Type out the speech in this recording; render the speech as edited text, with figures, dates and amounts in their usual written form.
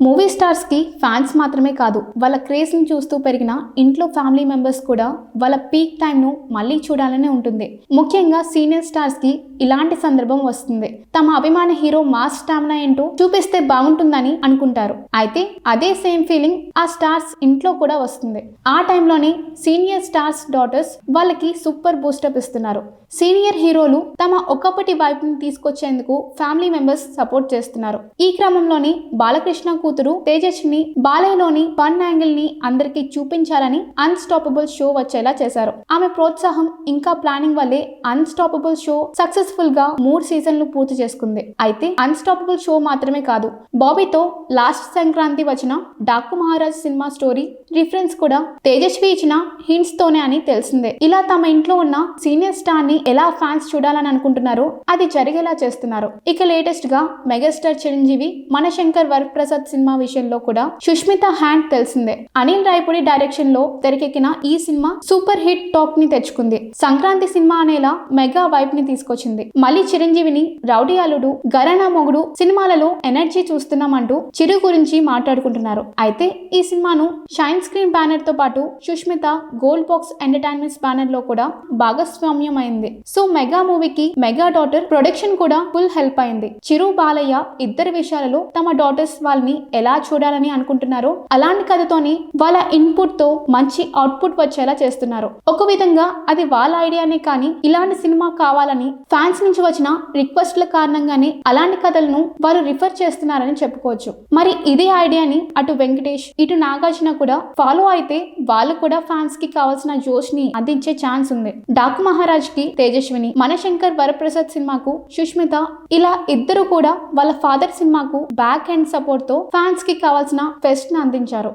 Movie stars కి fans మాత్రమే కాదు, వాళ్ళ క్రేజ్ ని చూస్తూ పెరిగిన ఇంట్లో ఫ్యామిలీ మెంబర్స్ కూడా వాళ్ళ పీక్ టైం ను మళ్ళీ చూడాలనే ఉంటుంది. ముఖ్యంగా సీనియర్ స్టార్స్ కి ఇలాంటి సందర్భం వస్తుంది. తమ అభిమాన హీరో మాస్ స్టామినా ఏంటో చూపిస్తే బాగుంటుందని అనుకుంటారు. అయితే అదే సేమ్ ఫీలింగ్ ఆ స్టార్స్ ఇంట్లో కూడా వస్తుంది. ఆ టైంలోనే సీనియర్ స్టార్స్ డాటర్స్ వాళ్ళకి సూపర్ బూస్టప్ ఇస్తున్నారు. సీనియర్ హీరోలు తమ ఒకప్పటి వైపు ని తీసుకొచ్చేందుకు ఫ్యామిలీ మెంబర్స్ సపోర్ట్ చేస్తున్నారు. ఈ క్రమంలోనే బాలకృష్ణ కూతురు తేజస్విని బాలయ్యలోని ఫన్ యాంగిల్ ని అందరికీ చూపించాలని అన్స్టాపబుల్ షో వచ్చేలా చేశారు. ఆమె ప్రోత్సాహం ఇంకా ప్లానింగ్ వల్లే అన్స్టాపబుల్ షో సక్సెస్ఫుల్ గా 3 సీజన్లు పూర్తి చేసుకుంది. అయితే అన్స్టాపబుల్ షో మాత్రమే కాదు, బాబీతో లాస్ట్ సంక్రాంతి వచ్చిన Daaku Maharaj cinema story reference కూడా తేజస్వి ఇచ్చిన హింట్స్ తోనే అని తెలిసిందే. ఇలా తమ ఇంట్లో ఉన్న సీనియర్ స్టార్ ని ఎలా ఫ్యాన్స్ చూడాలని అనుకుంటున్నారో అది జరిగేలా చేస్తున్నారు. ఇక లేటెస్ట్ గా మెగాస్టార్ చిరంజీవి మనశంకర్ వరప్రసాద్ సినిమా విషయంలో కూడా సుష్మిత హ్యాండ్ తెలిసిందే. అనిల్ రాయపూడి డైరెక్షన్ లో తెరకెక్కిన ఈ సినిమా సూపర్ హిట్ టాక్ ని తెచ్చుకుంది. సంక్రాంతి సినిమా అనేలా మెగా వైబ్ ని తీసుకొచ్చింది. మళ్ళీ చిరంజీవిని రౌడీ అల్లుడు, గరానా మొగుడు సినిమాలలో ఎనర్జీ చూస్తున్నామంటూ చిరు గురించి మాట్లాడుకుంటున్నారు. అయితే ఈ సినిమాను షైన్ స్క్రీన్ బ్యానర్ తో పాటు Sushmita gold box entertainments banner లో కూడా భాగస్వామ్యం అయింది. సో మెగా మూవీకి మెగా డాటర్ ప్రొడక్షన్ కూడా ఫుల్ హెల్ప్ అయింది. చిరు బాలయ్య ఇద్దరు విషయాలలో తమ డాటర్స్ వాళ్ళని ఎలా చూడాలని అనుకుంటున్నారో అలాంటి కథతోని వాళ్ళ ఇన్పుట్ తో మంచి అవుట్పుట్ వచ్చేలా చేస్తున్నారు. ఒక విధంగా అది వాళ్ళ ఐడియానే కానీ ఇలాంటి సినిమా కావాలని ఫ్యాన్స్ నుంచి వచ్చిన రిక్వెస్ట్ల కారణంగానే అలాంటి కథలను వారు రిఫర్ చేస్తున్నారని చెప్పుకోవచ్చు. మరి ఇదే ఐడియాని అటు వెంకటేష్ ఇటు నాగార్జున కూడా ఫాలో అయితే వాళ్ళు కూడా ఫ్యాన్స్ కి కావాల్సిన జోష్ ని అందించే ఛాన్స్ ఉంది. డాకు మహారాజ్ కి తేజస్విని, మనశంకర్ వరప్రసాద్ సినిమాకు సుష్మిత, ఇలా ఇద్దరు కూడా వాళ్ళ ఫాదర్ సినిమాకు బ్యాక్ ఎండ్ సపోర్ట్ తో ఫ్యాన్స్ కి కావాల్సిన ఫెస్ట్ ని అందించారు.